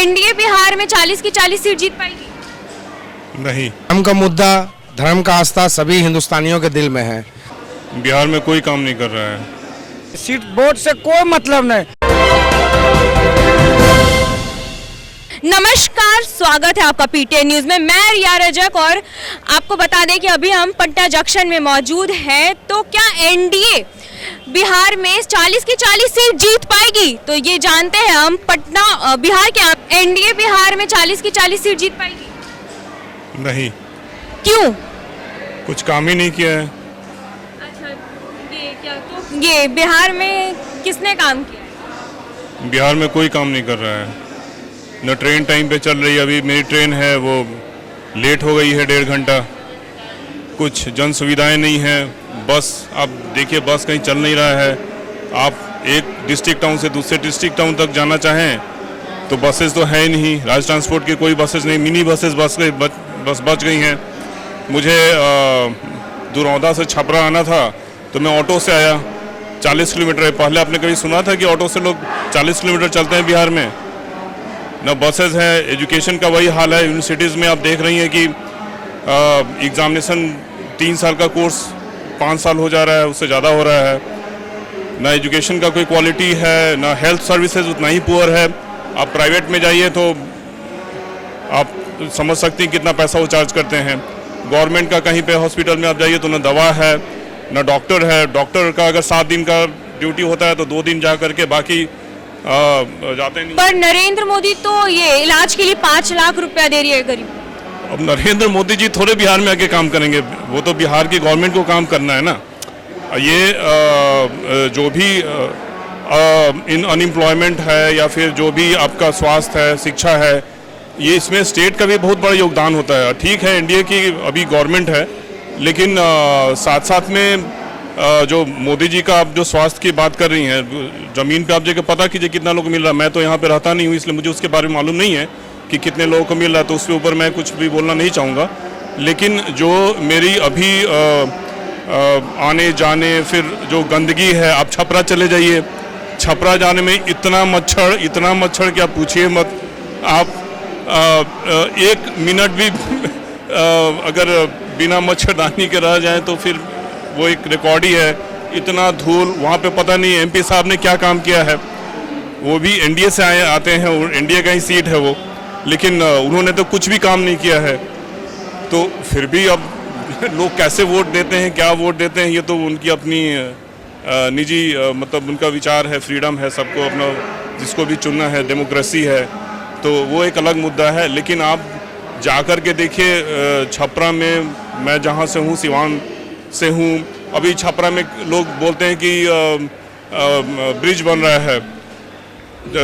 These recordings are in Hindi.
एनडीए बिहार में 40 की 40 सीट जीत पाएगी? नहीं। धर्म का मुद्दा, धर्म का आस्था सभी हिंदुस्तानियों के दिल में है। बिहार में कोई काम नहीं कर रहा है। सीट वोट से कोई मतलब नहीं। नमस्कार, स्वागत है आपका पीटीआई न्यूज में। मैं रिया रजक और आपको बता दें कि अभी हम पटना जंक्शन में मौजूद हैं। तो क्या एनडीए बिहार में 40 की 40 सीट जीत पाएगी? तो ये जानते हैं हम पटना बिहार के। एनडीए बिहार में 40 की 40 सीट जीत पाएगी? नहीं। क्यों? कुछ काम ही नहीं किया है। अच्छा, ये क्या तो ये बिहार में किसने काम किया? बिहार में कोई काम नहीं कर रहा है। न ट्रेन टाइम पे चल रही है। अभी मेरी ट्रेन है वो लेट हो गई है 1.5 घंटा। कुछ जन सुविधाएं नहीं हैं। बस आप देखिए, बस कहीं चल नहीं रहा है। आप एक डिस्ट्रिक्ट टाउन से दूसरे डिस्ट्रिक्ट टाउन तक जाना चाहें तो बसेस तो है ही नहीं। राज्य ट्रांसपोर्ट की कोई बसेस नहीं। मिनी बसेस बस बच गई हैं। मुझे दुरौदा से छपरा आना था तो मैं ऑटो से आया। 40 किलोमीटर है। पहले आपने कभी सुना था कि ऑटो से लोग 40 किलोमीटर चलते हैं बिहार में? न बसेस है। एजुकेशन का वही हाल है। यूनिवर्सिटीज़ में आप देख रही हैं कि एग्जामिनेशन 3 साल का कोर्स 5 साल हो जा रहा है, उससे ज़्यादा हो रहा है। ना एजुकेशन का कोई क्वालिटी है, ना हेल्थ सर्विसेज उतना ही पुअर है। आप प्राइवेट में जाइए तो आप समझ सकते हैं कितना पैसा वो चार्ज करते हैं। गवर्नमेंट का कहीं पे हॉस्पिटल में आप जाइए तो ना दवा है, ना डॉक्टर है। डॉक्टर का अगर 7 दिन का ड्यूटी होता है तो 2 दिन जा करके बाकी जाते नहीं। पर नरेंद्र मोदी तो ये इलाज के लिए 5 लाख रुपया दे रही है गरीब। अब नरेंद्र मोदी जी थोड़े बिहार में आके काम करेंगे। वो तो बिहार की गवर्नमेंट को काम करना है ना। ये जो भी इन अनएम्प्लॉयमेंट है या फिर जो भी आपका स्वास्थ्य है, शिक्षा है, ये इसमें स्टेट का भी बहुत बड़ा योगदान होता है। ठीक है, एनडीए की अभी गवर्नमेंट है, लेकिन साथ साथ में जो मोदी जी का आप जो स्वास्थ्य की बात कर रही हैं, ज़मीन पे आप जगह पता कीजिए कितना लोग मिल रहा है। मैं तो यहाँ पे रहता नहीं हूँ, इसलिए मुझे उसके बारे में मालूम नहीं है कि कितने लोगों को मिल रहा है, तो उसके ऊपर मैं कुछ भी बोलना नहीं चाहूँगा। लेकिन जो मेरी अभी आने जाने फिर जो गंदगी है, आप छपरा चले जाइए। छपरा जाने में इतना मच्छर कि आप पूछिए मत। आप 1 मिनट भी अगर बिना मच्छरदानी के रह जाए तो फिर वो एक रिकॉर्ड ही है। इतना धूल वहाँ पे, पता नहीं एमपी साहब ने क्या काम किया है। वो भी एनडीए से आते हैं, एनडीए का ही सीट है वो, लेकिन उन्होंने तो कुछ भी काम नहीं किया है। तो फिर भी अब लोग कैसे वोट देते हैं, क्या वोट देते हैं, ये तो उनकी अपनी निजी मतलब उनका विचार है, फ्रीडम है। सबको अपना जिसको भी चुनना है, डेमोक्रेसी है, तो वो एक अलग मुद्दा है। लेकिन आप जा कर के देखिए छपरा में, मैं जहाँ से हूँ सिवान से हूँ, अभी छपरा में लोग बोलते हैं कि ब्रिज बन रहा है,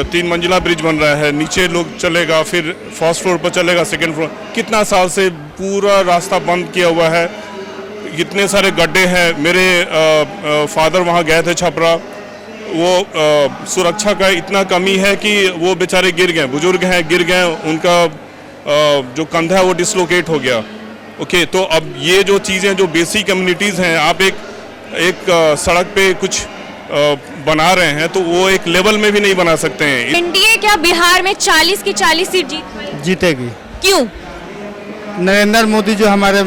3 मंजिला ब्रिज बन रहा है, नीचे लोग चलेगा, फिर फर्स्ट फ्लोर पर चलेगा, सेकंड फ्लोर। कितना साल से पूरा रास्ता बंद किया हुआ है। कितने सारे गड्ढे हैं। मेरे फादर वहाँ गए थे छपरा, वो सुरक्षा का इतना कमी है कि वो बेचारे गिर गए, बुजुर्ग हैं, गिर गए, उनका जो कंधा है वो डिसलोकेट हो गया। ओके, तो अब ये जो चीज़ें जो बेसिक कम्युनिटीज़ हैं, आप एक सड़क पे कुछ बना रहे हैं तो वो एक लेवल में भी नहीं बना सकते हैं। एनडीए क्या बिहार में 40 की 40 सीट जीतेगी? क्यों? नरेंद्र मोदी जो हमारे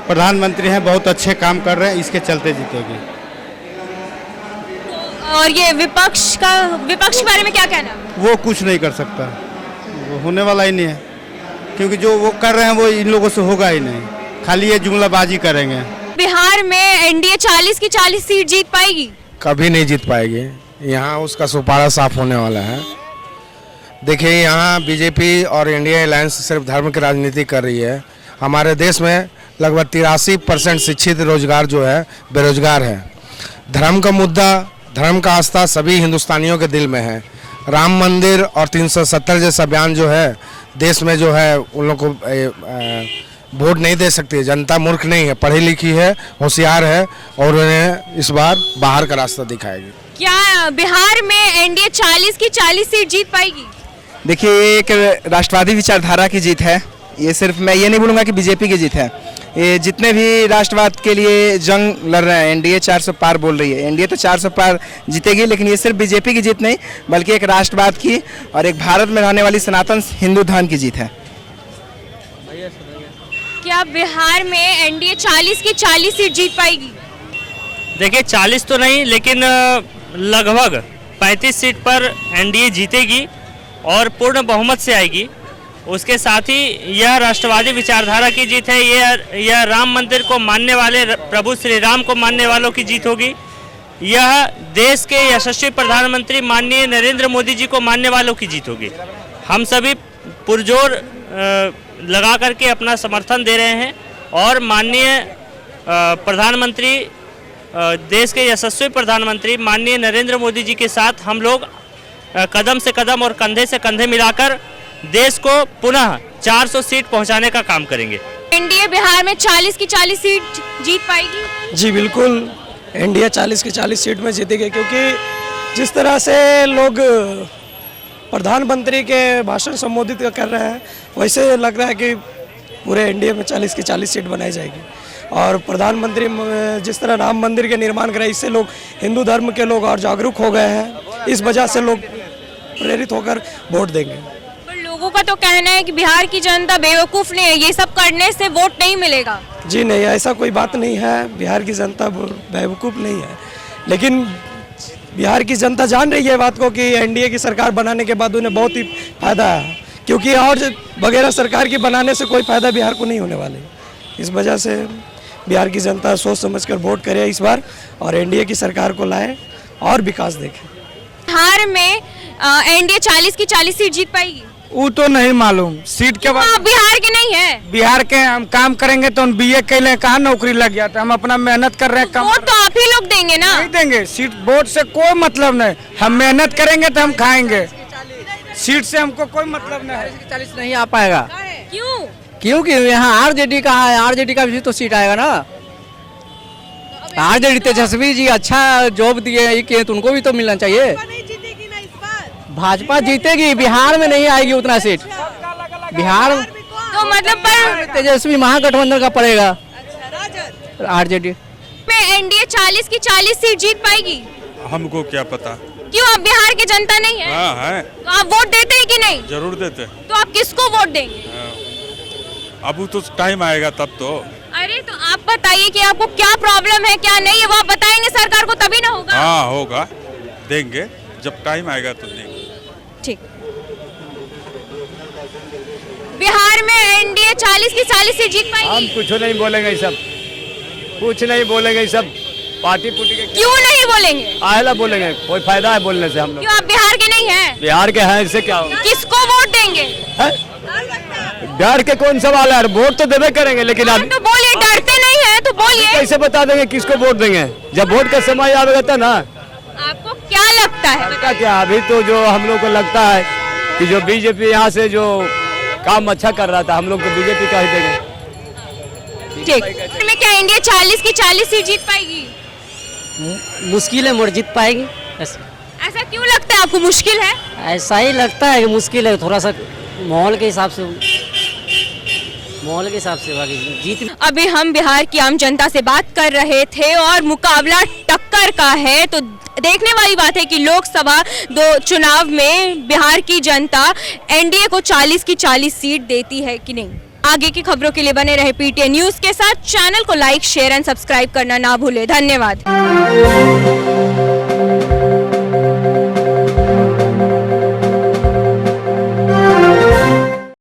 प्रधानमंत्री हैं, बहुत अच्छे काम कर रहे हैं, इसके चलते जीतेगी। और ये विपक्ष के बारे में क्या कहना? वो कुछ नहीं कर सकता, वो होने वाला ही नहीं है, क्योंकि जो वो कर रहे हैं वो इन लोगों से होगा ही नहीं। खाली ये जुमलाबाजी करेंगे। बिहार में एनडीए 40 की 40 सीट जीत पाएगी? कभी नहीं जीत पाएगी। यहाँ उसका सुपारा साफ होने वाला है। देखिए, यहाँ बीजेपी और इंडिया अलायंस सिर्फ धर्म की राजनीति कर रही है। हमारे देश में लगभग 83% शिक्षित रोजगार जो है बेरोजगार है। धर्म का मुद्दा, धर्म का आस्था सभी हिंदुस्तानियों के दिल में है। राम मंदिर और 370 जैसा बयान जो है देश में जो है, उन लोग को वोट नहीं दे सकती। जनता मूर्ख नहीं है, पढ़ी लिखी है, होशियार है, और उन्हें इस बार बाहर का रास्ता दिखाएगी। क्या बिहार में एनडीए 40 की 40 सीट जीत पाएगी? देखिए, ये एक राष्ट्रवादी विचारधारा की जीत है। ये सिर्फ मैं ये नहीं बोलूँगा कि बीजेपी की जीत है। ये जितने भी राष्ट्रवाद के लिए जंग लड़ रहे हैं, एनडीए 400 पार बोल रही है। एनडीए तो 400 पार जीतेगी, लेकिन ये सिर्फ बीजेपी की जीत नहीं बल्कि एक राष्ट्रवाद की और एक भारत में रहने वाली सनातन हिंदू धर्म की जीत है। क्या बिहार में एनडीए 40 की 40 सीट जीत पाएगी? देखिए 40 तो नहीं, लेकिन लगभग 35 सीट पर एनडीए जीतेगी और पूर्ण बहुमत से आएगी। उसके साथ ही यह राष्ट्रवादी विचारधारा की जीत है। यह राम मंदिर को मानने वाले, प्रभु श्री राम को मानने वालों की जीत होगी। यह देश के यशस्वी प्रधानमंत्री माननीय नरेंद्र मोदी जी को मानने वालों की जीत होगी। हम सभी पुरजोर लगा करके अपना समर्थन दे रहे हैं और माननीय प्रधानमंत्री, देश के यशस्वी प्रधानमंत्री माननीय नरेंद्र मोदी जी के साथ हम लोग कदम से कदम और कंधे से कंधे मिलाकर देश को पुनः 400 सीट पहुंचाने का काम करेंगे। एनडीए बिहार में 40 की 40 सीट जीत पाएगी? जी बिल्कुल, एनडीए 40 की 40 सीट में जीतेगी, क्योंकि जिस तरह से लोग प्रधानमंत्री के भाषण संबोधित कर रहे हैं वैसे लग रहा है कि पूरे एनडीए में 40 की 40 सीट बनाई जाएगी। और प्रधानमंत्री जिस तरह राम मंदिर के निर्माण करे, इससे लोग हिंदू धर्म के लोग और जागरूक हो गए हैं। इस वजह से लोग प्रेरित होकर वोट देंगे। लोगों का तो कहना है कि बिहार की जनता बेवकूफ़ नहीं है, ये सब करने से वोट नहीं मिलेगा। जी नहीं, ऐसा कोई बात नहीं है। बिहार की जनता बेवकूफ़ नहीं है, लेकिन बिहार की जनता जान रही है बात को कि एनडीए की सरकार बनाने के बाद उन्हें बहुत ही फायदा है, क्योंकि और वगैरह सरकार की बनाने से कोई फायदा बिहार को नहीं होने वाले। इस वजह से बिहार की जनता सोच समझकर वोट करे इस बार और एनडीए की सरकार को लाए और विकास देखे। बिहार में एनडीए 40 की 40 सीट जीत पाएगी? वो तो नहीं मालूम सीट के बाद। आप बिहार के नहीं है? बिहार के हम काम करेंगे तो हम बीए के लिए कहाँ नौकरी लग गया था। हम अपना मेहनत कर रहे हैं। वोट तो आप ही लोग देंगे ना? नहीं देंगे सीट, वोट से कोई मतलब नहीं। हम मेहनत करेंगे तो हम खाएंगे, सीट से हमको कोई मतलब नहीं है। 40 नहीं आ पाएगा। क्यों? क्योंकि यहाँ आरजेडी का है, आरजेडी का भी तो सीट आएगा ना। आरजेडी तेजस्वी जी अच्छा जॉब दिए तो उनको भी तो मिलना चाहिए। भाजपा जीतेगी, बिहार में नहीं आएगी उतना सीट। बिहार तो मतलब पर तेजस्वी महागठबंधन का पड़ेगा। आरजेडी में एनडीए 40 की 40 सीट जीत पाएगी? हमको क्या पता। क्यों, आप बिहार के जनता नहीं है? हाँ है। तो आप वोट देते हैं कि नहीं? जरूर देते। तो आप किसको वोट देंगे? अब तो टाइम आएगा तब तो। अरे तो आप बताइए कि आपको क्या प्रॉब्लम है, क्या नहीं है, वो आप बताएंगे सरकार को तभी ना होगा। हाँ होगा, देंगे जब टाइम आएगा तो देंगे। ठीक। बिहार में एनडीए 40 की 40 सीट जीत पाएगी? हम कुछ नहीं बोलेंगे, सब कुछ नहीं बोलेंगे, सब पार्टी पुटी के। क्यों नहीं बोलेंगे? आयला बोलेंगे, कोई फायदा है बोलने से हम लोग? क्यों, आप बिहार के नहीं हैं? बिहार के हैं, इससे क्या होगा? किसको वोट देंगे? डर के कौन सवाल है? वोट तो देवे करेंगे, लेकिन आप तो बोलिए, डरते नहीं है तो बोलिए। कैसे बता देंगे किसको वोट देंगे? जब वोट का समय आएगा तो ना। आपको क्या लगता है? क्या अभी तो जो हम लोग को लगता है कि जो बीजेपी यहाँ से जो काम अच्छा कर रहा था, हम लोग को बीजेपी का ही देंगे। ठीक। में क्या एनडीए 40 की 40 सीट जीत पाएगी? मुश्किल है, मोड़ जीत पाएगी। ऐसा क्यों लगता है आपको? मुश्किल है? ऐसा ही लगता है कि मुश्किल है, थोड़ा सा माहौल के हिसाब से बाकी जीत। अभी हम बिहार की आम जनता से बात कर रहे थे और मुकाबला टक्कर का है। तो देखने वाली बात है कि लोकसभा चुनाव में बिहार की जनता एनडीए को 40 की 40 सीट देती है कि नहीं। आगे की खबरों के लिए बने रहे पीटीएन न्यूज़ के साथ। चैनल को लाइक, शेयर एंड सब्सक्राइब करना ना भूले। धन्यवाद।